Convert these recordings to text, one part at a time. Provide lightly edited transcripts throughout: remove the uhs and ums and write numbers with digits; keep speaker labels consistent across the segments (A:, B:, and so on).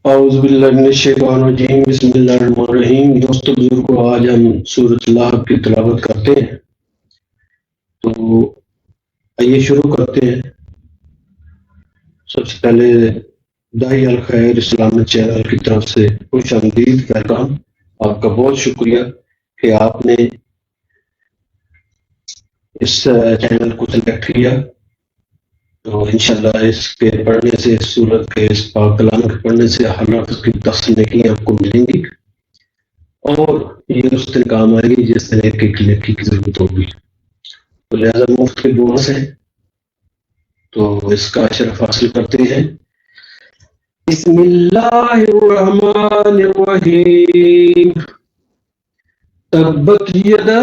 A: اعوذ باللہ من الشیطان الرجیم بسم اللہ الرحمن الرحیم دوستو بزرگوں، آج ہم سورۃ العراف کی تلاوت کرتے ہیں، تو آئیے شروع کرتے ہیں۔ سب سے پہلے داعی الخیر اسلامک چینل کی طرف سے خوش آمدید پیغام۔ آپ کا بہت شکریہ کہ آپ نے اس چینل کو سلیکٹ کیا، تو انشاءاللہ اس کے پڑھنے سے، اس سورت کے، اس پاک کلام کے پڑھنے سے ہر لفظ کی 10 نیکیاں آپ کو ملیں گی، اور یہ اس دن کام آئے گی جس دن ایک ایک نیکی کی ضرورت ہوگی۔ تو لہٰذا مفت کے بونس ہے، تو اس کا اشرف حاصل کرتے ہیں۔ بسم اللہ الرحمن الرحیم۔ تبت یدا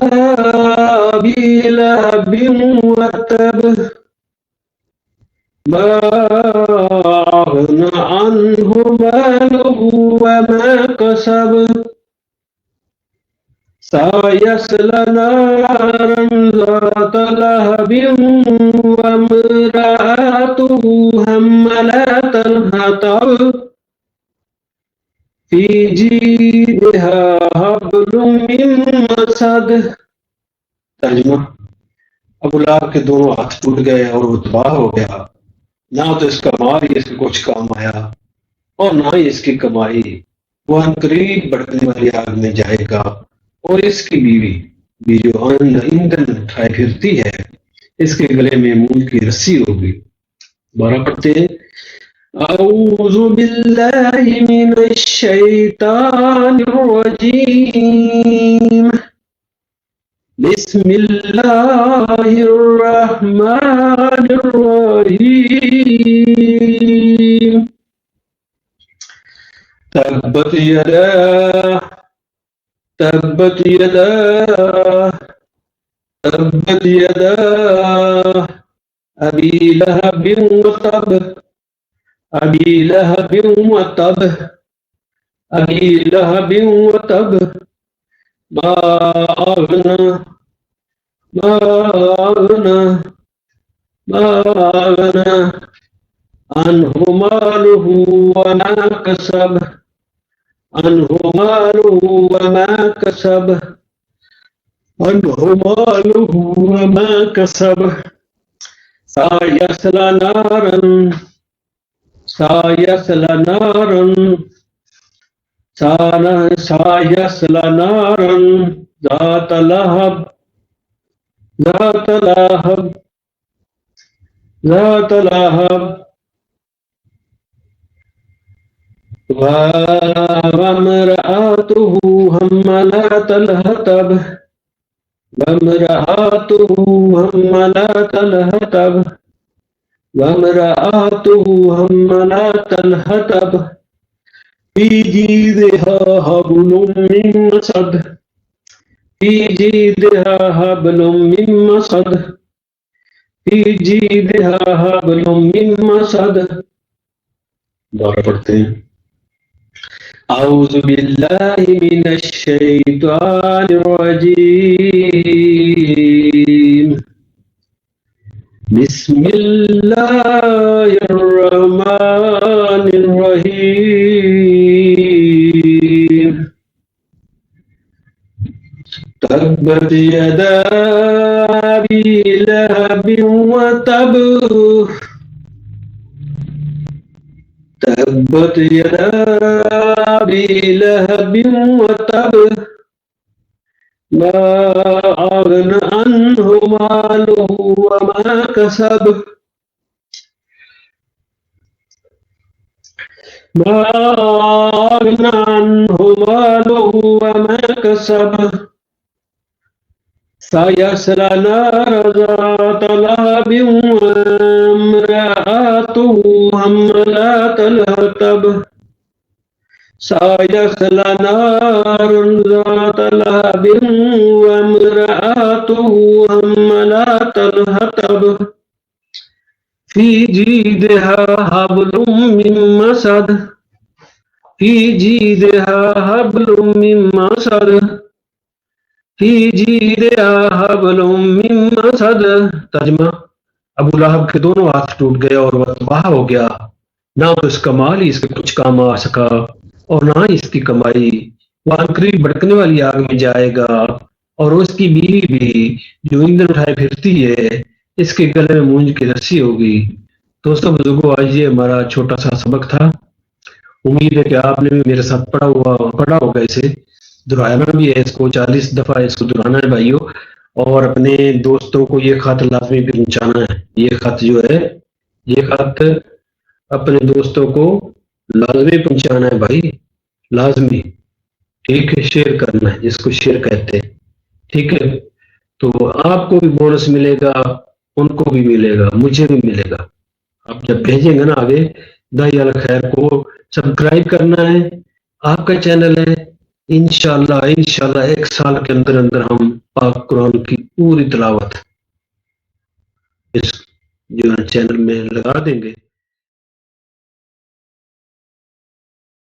A: ابی لہب وتب ما اغنى عنه ماله وما كسب سيصلى نارا ذات لهب وامرأته حمالة الحطب في جيدها حبل من مسد۔ ترجمہ: ابو لہب کے دونوں ہاتھ ٹوٹ گئے اور وہ تباہ ہو گیا، نہ تو اس کا مال ہی اس کے کچھ کام آیا اور نہ ہی اس کی کمائی، وہ عنقریب بھڑکنے والی آگ میں جائے گا، اور اس کی بیوی بھی جو ایندھن اٹھائے پھرتی ہے، اس کے گلے میں مول کی رسی ہوگی۔ دوبارہ پڑھتے ہیں۔ اعوذ باللہ من الشیطان الرجیم، بسم اللہ الرحمن الرحیم۔ تبت یدا ابی لہب وتب ابی لہب وتب ما اغنى عنه ماله وما كسب سيصلى نارا ذات لهب وامرأته حمالة الحطب في جيدها حبل من مسد۔ دوبارہ پڑھتے ہیں۔ اعوذ باللہ من الشیطان الرجیم، بسم اللہ الرحمن الرحیم۔ تبت یدا ابی لہب وتب ما اغنى عنه ماله وما كسب سيصلى نارا ذات لهب وامرأته حمالة الحطب سيصلى نارا ذات لهب وامرأته حمالة الحطب في جيدها حبل من مسد ترجمہ: ابو لہب کے دونوں ہاتھ ٹوٹ گئے اور وہ تباہ ہو گیا، نہ تو اس کا مال ہی اس کے کچھ کام آ سکا اور نہ ہی اس کی کمائی، وہ عنقریب بھڑکنے والی آگ میں جائے گا، اور اس کی بیوی بھی جو ایندھن اٹھائے پھرتی ہے اس کے گلے میں مونج کی رسی ہوگی۔ دوستوں بزرگوں، آج یہ ہمارا چھوٹا سا سبق تھا، امید ہے کہ آپ نے بھی میرے ساتھ پڑھا ہوگا، اسے دہرانا بھی ہے، اس کو 40 دفعہ اس کو دہرانا ہے بھائیوں، اور اپنے دوستوں کو یہ خط لازمی پہنچانا ہے۔ یہ خط جو ہے، یہ خط اپنے دوستوں کو لازمی پہنچانا ہے بھائی، لازمی، ٹھیک ہے، شیئر کرنا ہے جس کو شیئر کہتے ہیں، ٹھیک ہے۔ تو آپ کو بھی بونس ملے گا، ان کو بھی ملے گا، مجھے بھی ملے گا۔ آپ جب بھیجیں گے نا آگے، دائی الخیر کو سبسکرائب کرنا ہے، آپ کا چینل ہے، انشاءاللہ 1 سال کے اندر اندر ہم پاک قرآن کی پوری تلاوت اس جو ہے چینل میں لگا دیں گے۔